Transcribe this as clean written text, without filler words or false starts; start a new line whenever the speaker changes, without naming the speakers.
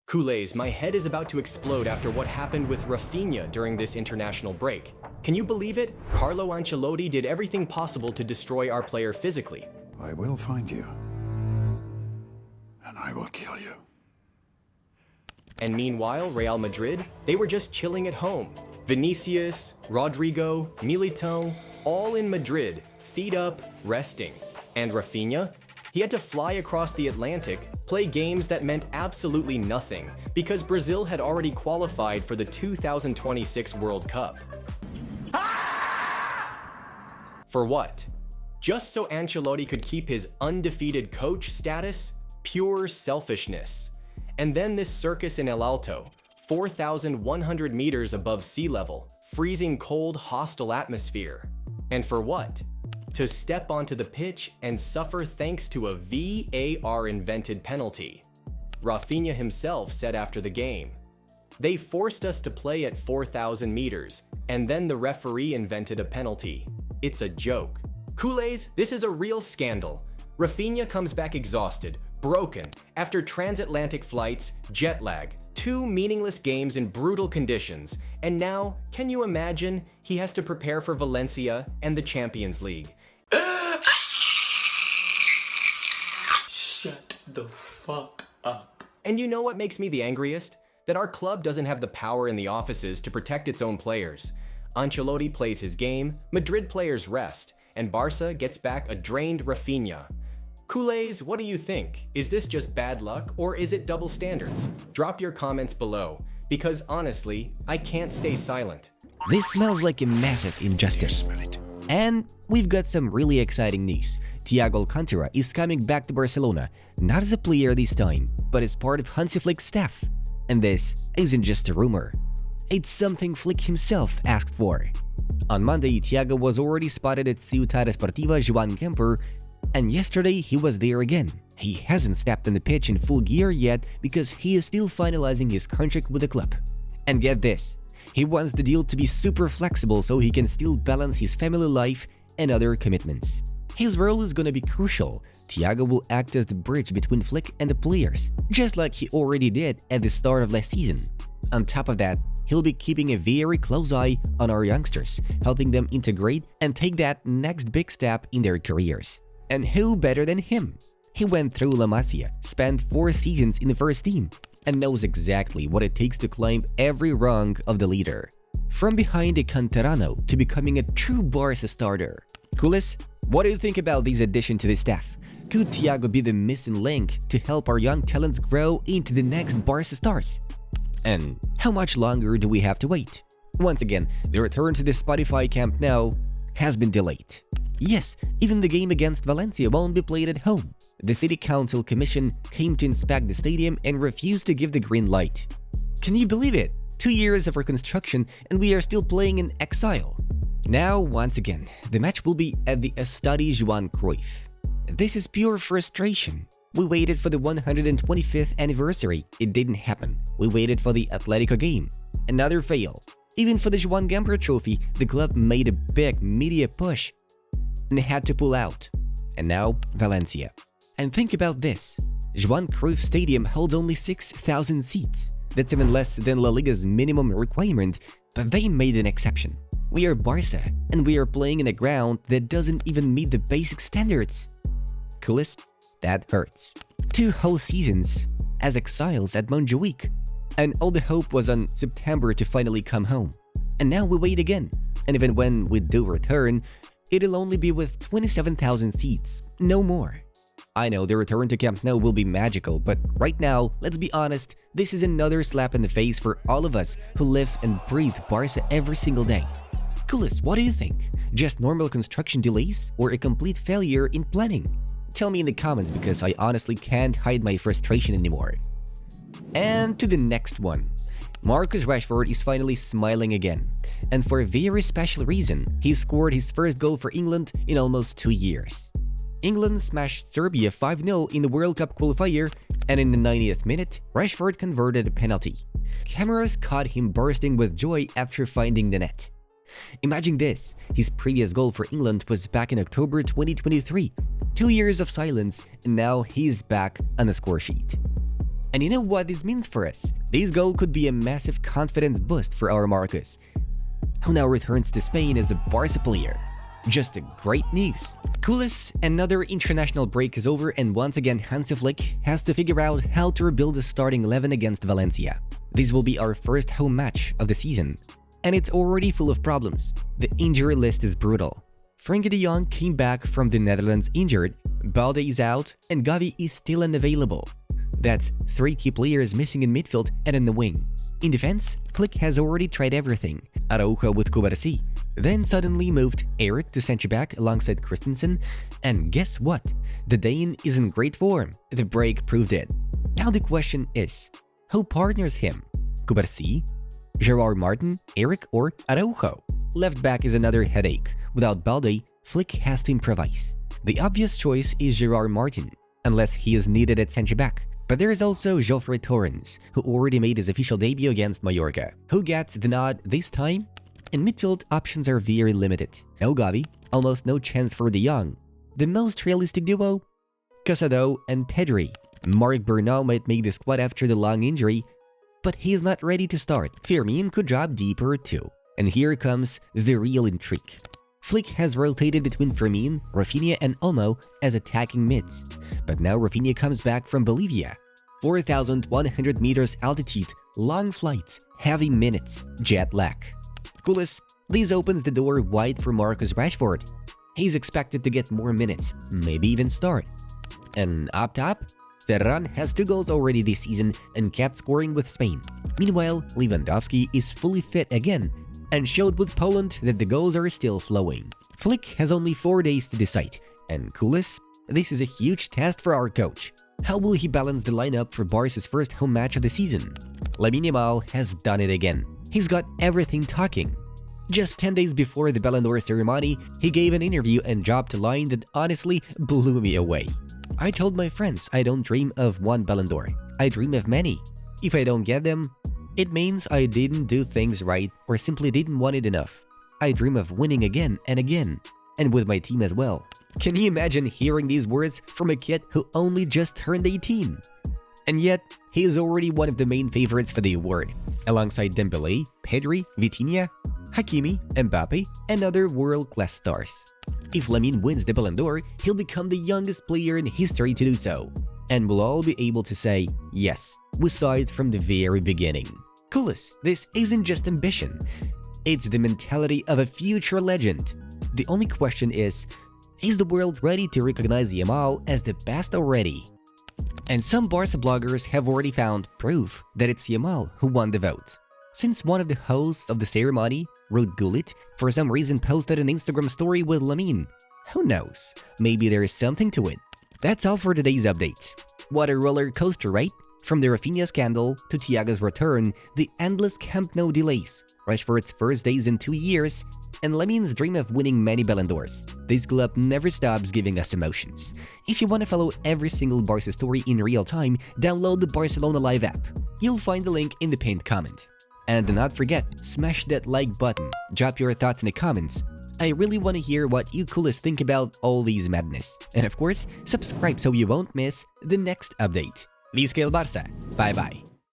Culés, my head is about to explode after what happened with Raphinha during this international break. Can you believe it? Carlo Ancelotti did everything possible to destroy our player physically.
I will find you, and I will kill you.
And meanwhile, Real Madrid, they were just chilling at home. Vinicius, Rodrigo, Militão, all in Madrid, feet up, resting. And Raphinha? He had to fly across the Atlantic, play games that meant absolutely nothing, because Brazil had already qualified for the 2026 World Cup. For what? Just so Ancelotti could keep his undefeated coach status? Pure selfishness. And then this circus in El Alto, 4,100 meters above sea level, freezing cold, hostile atmosphere. And for what? To step onto the pitch and suffer thanks to a VAR-invented penalty. Raphinha himself said after the game, "They forced us to play at 4,000 meters, and then the referee invented a penalty. It's a joke." Culés, this is a real scandal. Raphinha comes back exhausted, broken, after transatlantic flights, jet lag, 2 meaningless games in brutal conditions, and now, can you imagine, he has to prepare for Valencia and the Champions League.
Shut the fuck up.
And you know what makes me the angriest? That our club doesn't have the power in the offices to protect its own players. Ancelotti plays his game, Madrid players rest, and Barça gets back a drained Raphinha. Culés, what do you think? Is this just bad luck, or is it double standards? Drop your comments below, because honestly, I can't stay silent.
This smells like a massive injustice. And we've got some really exciting news. Thiago Alcântara is coming back to Barcelona, not as a player this time, but as part of Hansi Flick's staff. And this isn't just a rumor. It's something Flick himself asked for. On Monday, Thiago was already spotted at Ciutat Esportiva Joan Gamper, and yesterday he was there again. He hasn't stepped on the pitch in full gear yet because he is still finalizing his contract with the club. And get this, he wants the deal to be super flexible so he can still balance his family life and other commitments. His role is gonna be crucial. Thiago will act as the bridge between Flick and the players, just like he already did at the start of last season. On top of that, he'll be keeping a very close eye on our youngsters, helping them integrate and take that next big step in their careers. And who better than him? He went through La Masia, spent 4 seasons in the first team, and knows exactly what it takes to climb every rung of the leader. From behind a Canterano to becoming a true Barça starter. Culés, what do you think about this addition to the staff? Could Thiago be the missing link to help our young talents grow into the next Barça stars? And how much longer do we have to wait? Once again, the return to the Spotify Camp Nou has been delayed. Yes, even the game against Valencia won't be played at home. The City Council Commission came to inspect the stadium and refused to give the green light. Can you believe it? 2 years of reconstruction and we are still playing in exile. Now, once again, the match will be at the Estadi Johan Cruyff. This is pure frustration. We waited for the 125th anniversary, it didn't happen. We waited for the Atletico game, another fail. Even for the Joan Gamper trophy, the club made a big media push and had to pull out. And now, Valencia. And think about this. Johan Cruyff Stadium holds only 6,000 seats. That's even less than La Liga's minimum requirement, but they made an exception. We are Barça, and we are playing in a ground that doesn't even meet the basic standards. Culés, that hurts. 2 whole seasons as exiles at Montjuic, and all the hope was on September to finally come home. And now we wait again, and even when we do return, it'll only be with 27,000 seats, no more. I know the return to Camp Nou will be magical, but right now, let's be honest, this is another slap in the face for all of us who live and breathe Barça every single day. Culés, what do you think? Just normal construction delays or a complete failure in planning? Tell me in the comments because I honestly can't hide my frustration anymore. And to the next one. Marcus Rashford is finally smiling again. And for a very special reason, he scored his first goal for England in almost 2 years. England smashed Serbia 5-0 in the World Cup qualifier, and in the 90th minute, Rashford converted a penalty. Cameras caught him bursting with joy after finding the net. Imagine this, his previous goal for England was back in October 2023. 2 years of silence, and now he's back on the score sheet. And you know what this means for us? This goal could be a massive confidence boost for our Marcus, who now returns to Spain as a Barça player. Just a great news. Coolest, another international break is over, and once again Hansi Flick has to figure out how to rebuild the starting 11 against Valencia. This will be our first home match of the season, and it's already full of problems. The injury list is brutal. Frenkie de Jong came back from the Netherlands injured, Balde is out, and Gavi is still unavailable. That's 3 key players missing in midfield and in the wing. In defense, Flick has already tried everything. Araujo with Cubarsí, then suddenly moved Eric to centre-back alongside Christensen, and guess what? The Dane is in great form. The break proved it. Now the question is, who partners him? Cubarsí, Gerard Martin, Eric, or Araujo? Left back is another headache. Without Balde, Flick has to improvise. The obvious choice is Gerard Martin, unless he is needed at centre-back. But there is also Geoffrey Torrens, who already made his official debut against Mallorca. Who gets the nod this time? In midfield, options are very limited. No Gavi, almost no chance for De Jong. The most realistic duo? Casado and Pedri. Marc Bernal might make the squad after the long injury, but he is not ready to start. Firmino could drop deeper too. And here comes the real intrigue. Flick has rotated between Firmino, Raphinha, and Olmo as attacking mids. But now Raphinha comes back from Bolivia. 4,100 meters altitude, long flights, heavy minutes, jet lag. Coolest, this opens the door wide for Marcus Rashford. He's expected to get more minutes, maybe even start. And up top, Ferran has 2 goals already this season and kept scoring with Spain. Meanwhile, Lewandowski is fully fit again and showed with Poland that the goals are still flowing. Flick has only 4 days to decide, and coolest, this is a huge test for our coach. How will he balance the lineup for Barca's first home match of the season? Lamine Yamal has done it again. He's got everything talking. Just 10 days before the Ballon d'Or ceremony, he gave an interview and dropped a line that honestly blew me away. I told my friends I don't dream of one Ballon d'Or, I dream of many. If I don't get them, it means I didn't do things right or simply didn't want it enough. I dream of winning again and again, and with my team as well. Can you imagine hearing these words from a kid who only just turned 18? And yet, he is already one of the main favorites for the award, alongside Dembélé, Pedri, Vitinha, Hakimi, Mbappe, and other world-class stars. If Lamine wins the Ballon d'Or, he'll become the youngest player in history to do so, and we'll all be able to say, yes, we saw it from the very beginning. Coolest, this isn't just ambition, it's the mentality of a future legend. The only question is the world ready to recognize Yamal as the best already? And some Barca bloggers have already found proof that it's Yamal who won the vote. Since one of the hosts of the ceremony, Ruud Gullit, for some reason posted an Instagram story with Lamine. Who knows, maybe there is something to it. That's all for today's update. What a roller coaster, right? From the Raphinha scandal to Thiago's return, the endless Camp Nou delays, Rashford's first days in 2 years, and Lamine's dream of winning many Ballon d'Ors. This club never stops giving us emotions. If you want to follow every single Barca story in real time, download the Barcelona Live app. You'll find the link in the pinned comment. And do not forget, smash that like button, drop your thoughts in the comments. I really want to hear what you coolest think about all these madness. And of course, subscribe so you won't miss the next update. Visca el Barça. Bye bye.